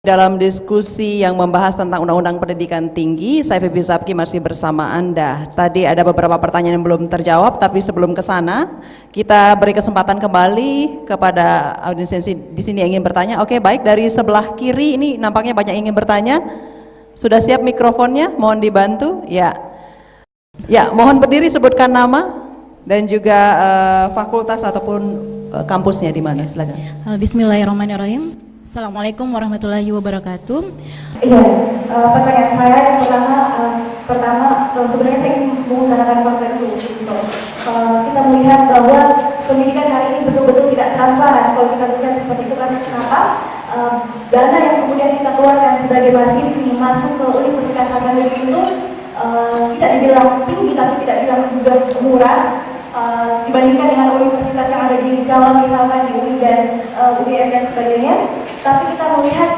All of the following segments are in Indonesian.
Dalam diskusi yang membahas tentang Undang-Undang Pendidikan Tinggi, saya Febi Sapki masih bersama Anda. Tadi ada beberapa pertanyaan yang belum terjawab, tapi sebelum ke sana, kita beri kesempatan kembali kepada audiens di sini yang ingin bertanya. Oke, baik, dari sebelah kiri ini nampaknya banyak yang ingin bertanya. Sudah siap mikrofonnya? Mohon dibantu. Ya, mohon berdiri, sebutkan nama dan juga fakultas ataupun kampusnya di mana. Silakan. Bismillahirrahmanirrahim. Assalamualaikum warahmatullahi wabarakatuh. Iya, pertanyaan saya yang pertama sebenarnya saya ingin mengutarakan fakta dulu. Kita melihat bahwa pendidikan hari ini betul-betul tidak transparan. Kalau kita lihat seperti itu kan kenapa dana yang kemudian kita keluarkan sebagai mahasiswi masuk ke Universitas Hasanuddin itu tidak dibilang tinggi tapi tidak dibilang juga murah. Dibandingkan dengan universitas yang ada di Jawa misalkan di UI dan UGM dan sebagainya, tapi kita melihat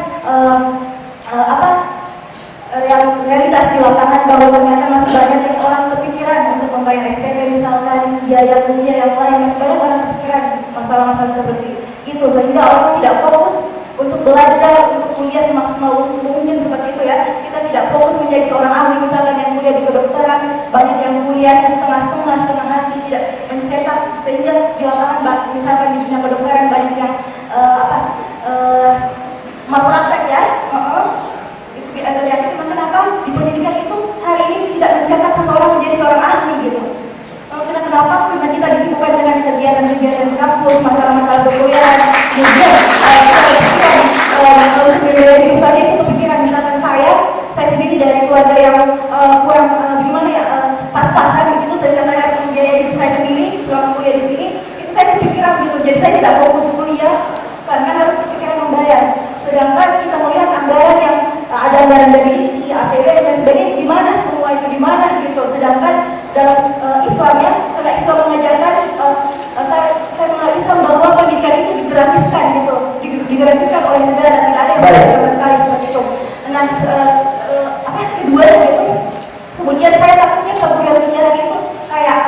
realitas di lapangan bahwa ternyata masih banyak yang orang kepikiran untuk membayar SPP misalkan, biaya kuliah yang lain, masih banyak orang kepikiran masalah-masalah seperti itu, sehingga orang tidak fokus untuk belajar, untuk kuliah semaksimal mungkin seperti itu ya. Kita tidak fokus menjadi seorang ahli misalkan yang kuliah di kedokteran, banyak yang kuliah setengah hati, tidak mencetak, sehingga di lapangan misalkan di dunia kedokteran banyak yang malpraktek ya. Itu biasa terjadi. Kenapa di pendidikan itu hari ini tidak mencetak seseorang menjadi seorang ahli gitu? Kenapa? Karena kita disibukkan dengan kegiatan-kegiatan di kampus, masalah-masalah perkuliahan, kemudian kalau sebenarnya hidup saya itu kepikiran misalkan saya sendiri dari keluarga yang kurang gimana ya pas-pasan begitu, sehingga saya harus membiayai hidup saya sendiri selama kuliah di sini. Itu saya kepikiran gitu, jadi saya tidak fokus kuliah karena harus kepikiran membayar. Sedangkan kita melihat anggaran yang ada anggaran dari ITI, APBN dan sebagainya, di mana semua itu di mana gitu. Sedangkan dalam Islam ya, karena Islam mengajarkan saya mengenal Islam bahwa pendidikan itu digratiskan gitu, digratiskan oleh negara, tidak ada yang bayar sama sekali seperti itu. Nah, kedua gitu, kemudian saya takutnya kebudayaannya itu kayak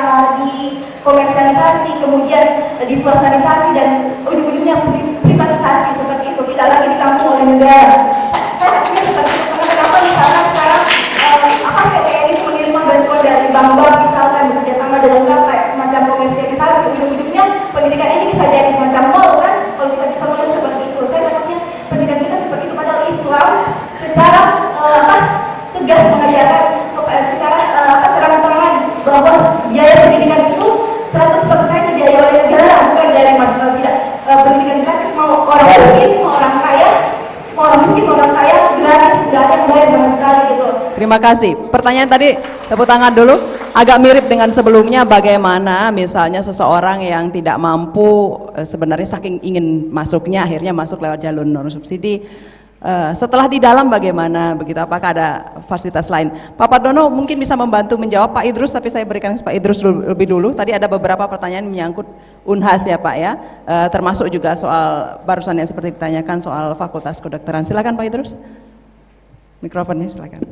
dikomersialisasi, kemudian diswasalisasi dan ujung-ujungnya privatisasi seperti itu, tidak lagi ditampung oleh negara. Saya takutnya seperti itu. Kenapa misalkan sekarang PTN itu menerima bantuan dari bank-bank misalkan bekerja sama dengan kayak semacam komersialisasi, ujung-ujungnya pendidikan ini bisa jadi semacam mall kan, kalau kita bisa melihat seperti itu. Saya takutnya pendidikan kita seperti itu, padahal Islam secara tegas mengajarkan secara terang-terangan bahwa biaya pendidikan itu 100% dibiayai oleh negara, bukan dari tidak pendidikan gratis, mau orang miskin, mau orang kaya, gratis, tidak ada yang bayar sama sekali gitu. Terima kasih. Pertanyaan tadi, tepuk tangan dulu. Agak mirip dengan sebelumnya, bagaimana misalnya seseorang yang tidak mampu sebenarnya saking ingin masuknya akhirnya masuk lewat jalur non subsidi. Setelah di dalam bagaimana begitu, apakah ada fasilitas lain? Pak Pardono mungkin bisa membantu menjawab. Pak Idrus, tapi saya berikan Pak Idrus lebih dulu. Tadi ada beberapa pertanyaan menyangkut Unhas ya Pak ya, termasuk juga soal barusan yang seperti ditanyakan soal fakultas kedokteran. Silakan Pak Idrus, mikrofonnya silakan.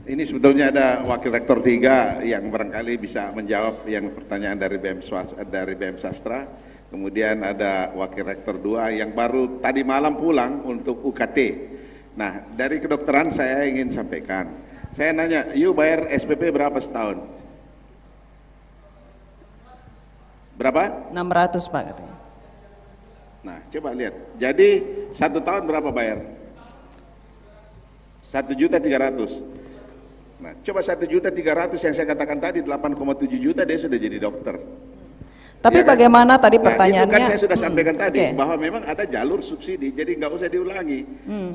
Ini sebetulnya ada Wakil Rektor 3 yang barangkali bisa menjawab yang pertanyaan dari BM Sastra. Kemudian ada Wakil Rektor 2 yang baru tadi malam pulang untuk UKT. Nah, dari kedokteran saya ingin sampaikan. Saya nanya, yuk bayar SPP berapa setahun? Berapa? 600 Pak katanya. Nah, coba lihat. Jadi 1 tahun berapa bayar? 1.300.000. Nah, coba 1.300.000 yang saya katakan tadi 8,7 juta dia sudah jadi dokter. Tapi ya, bagaimana kan? Tadi pertanyaannya? Itu kan saya sudah sampaikan tadi bahwa memang ada jalur subsidi, jadi nggak usah diulangi.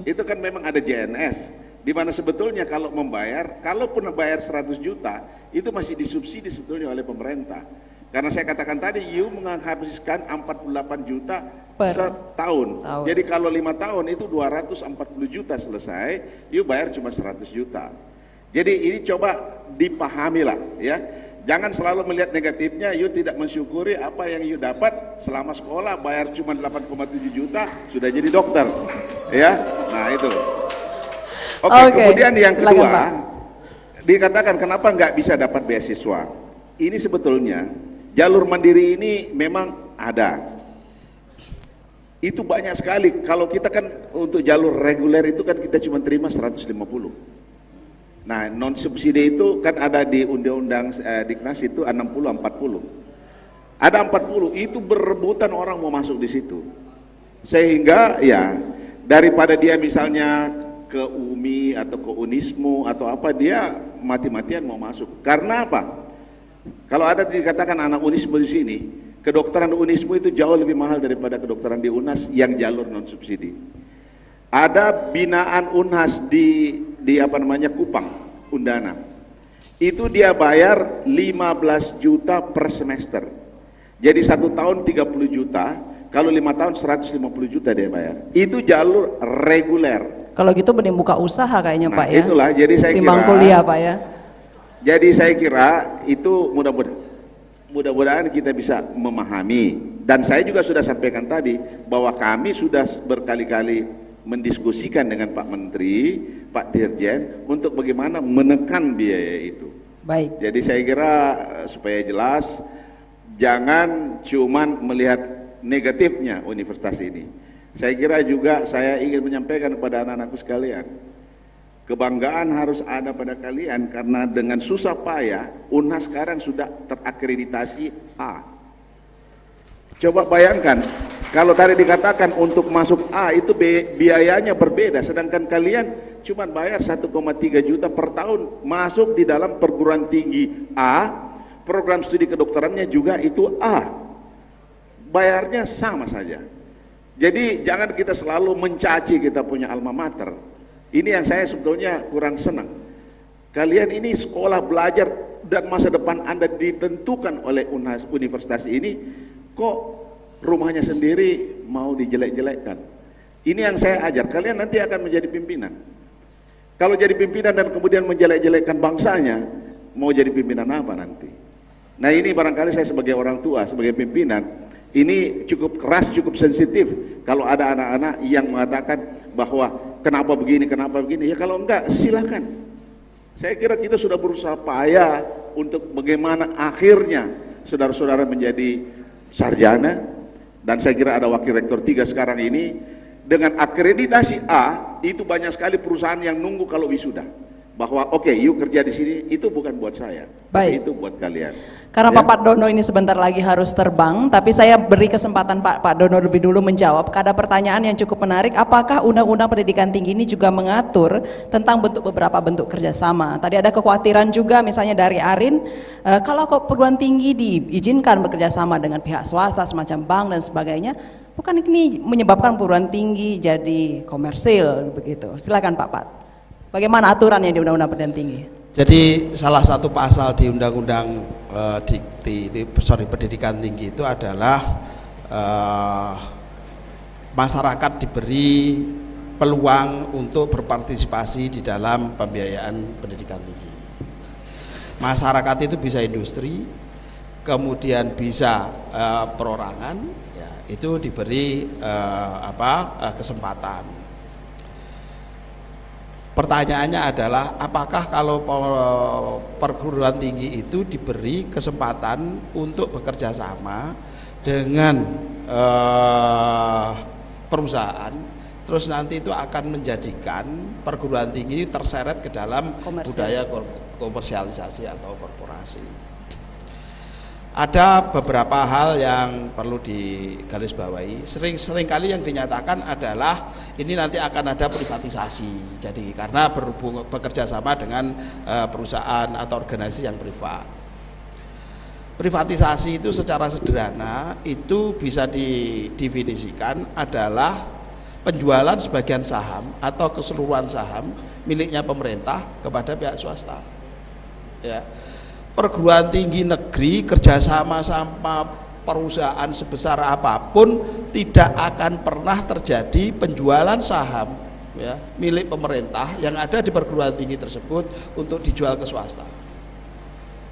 Itu kan memang ada JNS, di mana sebetulnya kalau membayar, kalaupun bayar 100 juta, itu masih disubsidi sebetulnya oleh pemerintah. Karena saya katakan tadi, you menghabiskan 48 juta setahun. Jadi kalau 5 tahun itu 240 juta selesai, you bayar cuma 100 juta. Jadi ini coba dipahami lah ya. Jangan selalu melihat negatifnya, you tidak mensyukuri apa yang you dapat selama sekolah, bayar cuma 8,7 juta, sudah jadi dokter. Ya, nah itu. Oke, kemudian yang kedua, Pak, dikatakan kenapa nggak bisa dapat beasiswa. Ini sebetulnya, jalur mandiri ini memang ada. Itu banyak sekali. Kalau kita kan untuk jalur reguler itu kan kita cuma terima 150. Nah, non subsidi itu kan ada di undang-undang Diknas itu 60-40. Ada 40, itu berebutan orang mau masuk di situ. Sehingga ya daripada dia misalnya ke UMI atau ke Unismu atau apa, dia mati-matian mau masuk. Karena apa? Kalau ada dikatakan anak Unismu di sini, kedokteran Unismu itu jauh lebih mahal daripada kedokteran di UNAS yang jalur non subsidi. Ada binaan UNHAS di apa namanya Kupang, Undana. Itu dia bayar 15 juta per semester. Jadi 1 tahun 30 juta, kalau 5 tahun 150 juta dia bayar. Itu jalur reguler. Kalau gitu mending buka usaha kayaknya Nah, Pak ya. itulah, jadi saya timbang kira, kuliah Pak ya. Jadi saya kira itu mudah-mudahan kita bisa memahami. Dan saya juga sudah sampaikan tadi bahwa kami sudah berkali-kali mendiskusikan dengan Pak Menteri, Pak Dirjen untuk bagaimana menekan biaya itu. Baik. Jadi saya kira supaya jelas, jangan cuman melihat negatifnya universitas ini. Saya kira juga saya ingin menyampaikan kepada anak-anakku sekalian, kebanggaan harus ada pada kalian karena dengan susah payah UNHAS sekarang sudah terakreditasi A. Coba bayangkan, kalau tadi dikatakan untuk masuk A itu biayanya berbeda, sedangkan kalian cuma bayar 1,3 juta per tahun masuk di dalam perguruan tinggi A, program studi kedokterannya juga itu A. Bayarnya sama saja. Jadi jangan kita selalu mencaci kita punya alma mater. Ini yang saya sebetulnya kurang senang. Kalian ini sekolah belajar dan masa depan Anda ditentukan oleh UNHAS, universitas ini, kok rumahnya sendiri mau dijelek-jelekkan. Ini yang saya ajar, kalian nanti akan menjadi pimpinan. Kalau jadi pimpinan dan kemudian menjelek-jelekkan bangsanya, mau jadi pimpinan apa nanti? Nah ini barangkali saya sebagai orang tua, sebagai pimpinan, ini cukup keras, cukup sensitif kalau ada anak-anak yang mengatakan bahwa kenapa begini, ya kalau enggak silakan. Saya kira kita sudah berusaha payah untuk bagaimana akhirnya saudara-saudara menjadi sarjana, dan saya kira ada wakil rektor 3 sekarang ini dengan akreditasi A, itu banyak sekali perusahaan yang nunggu kalau wisuda bahwa oke, you kerja di sini, itu bukan buat saya, Baik. itu buat kalian. Karena Ya. Pak Dono ini sebentar lagi harus terbang, tapi saya beri kesempatan Pak Dono lebih dulu menjawab. Ada pertanyaan yang cukup menarik, apakah Undang-Undang Pendidikan Tinggi ini juga mengatur tentang beberapa bentuk kerjasama? Tadi ada kekhawatiran juga misalnya dari Arin, kalau perguruan tinggi diizinkan bekerja sama dengan pihak swasta semacam bank dan sebagainya, bukan ini menyebabkan perguruan tinggi jadi komersil begitu? Silakan Pak. Bagaimana aturannya di Undang-Undang Pendidikan Tinggi? Jadi salah satu pasal di Undang-Undang Pendidikan Tinggi itu adalah masyarakat diberi peluang untuk berpartisipasi di dalam pembiayaan pendidikan tinggi. Masyarakat itu bisa industri, kemudian bisa perorangan, ya, itu diberi kesempatan. Pertanyaannya adalah apakah kalau perguruan tinggi itu diberi kesempatan untuk bekerja sama dengan perusahaan, terus nanti itu akan menjadikan perguruan tinggi terseret ke dalam budaya komersialisasi atau korporasi. Ada beberapa hal yang perlu digarisbawahi. Sering kali yang dinyatakan adalah ini nanti akan ada privatisasi. Jadi karena bekerja sama dengan perusahaan atau organisasi yang privat. Privatisasi itu secara sederhana itu bisa didefinisikan adalah penjualan sebagian saham atau keseluruhan saham miliknya pemerintah kepada pihak swasta. Ya. Perguruan tinggi negeri kerjasama sama perusahaan sebesar apapun tidak akan pernah terjadi penjualan saham, ya, milik pemerintah yang ada di perguruan tinggi tersebut untuk dijual ke swasta,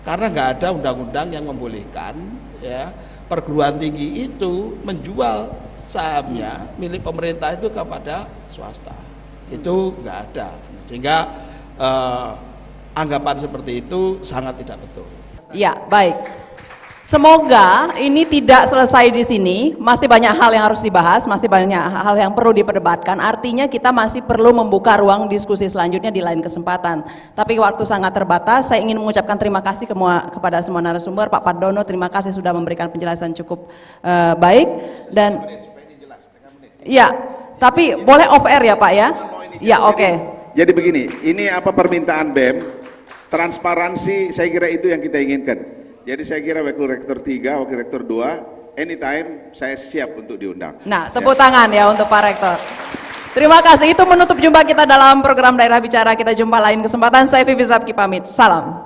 karena nggak ada undang-undang yang membolehkan, ya, perguruan tinggi itu menjual sahamnya milik pemerintah itu kepada swasta. Itu nggak ada, sehingga anggapan seperti itu sangat tidak betul. Ya, baik. Semoga ini tidak selesai di sini, masih banyak hal yang harus dibahas, masih banyak hal yang perlu diperdebatkan. Artinya kita masih perlu membuka ruang diskusi selanjutnya di lain kesempatan. Tapi waktu sangat terbatas, saya ingin mengucapkan terima kasih kepada semua narasumber. Pak Pardono, terima kasih sudah memberikan penjelasan cukup baik. Dan ya, tapi boleh off air ya Pak ya? Ya, oke. Jadi begini, ini apa permintaan BEM, transparansi saya kira itu yang kita inginkan. Jadi saya kira Wakil Rektor 3, Wakil Rektor 2, anytime saya siap untuk diundang. Nah, tepuk tangan ya untuk Pak Rektor. Terima kasih, itu menutup jumpa kita dalam program Daerah Bicara. Kita jumpa lain kesempatan. Saya Vivi Zabki pamit. Salam.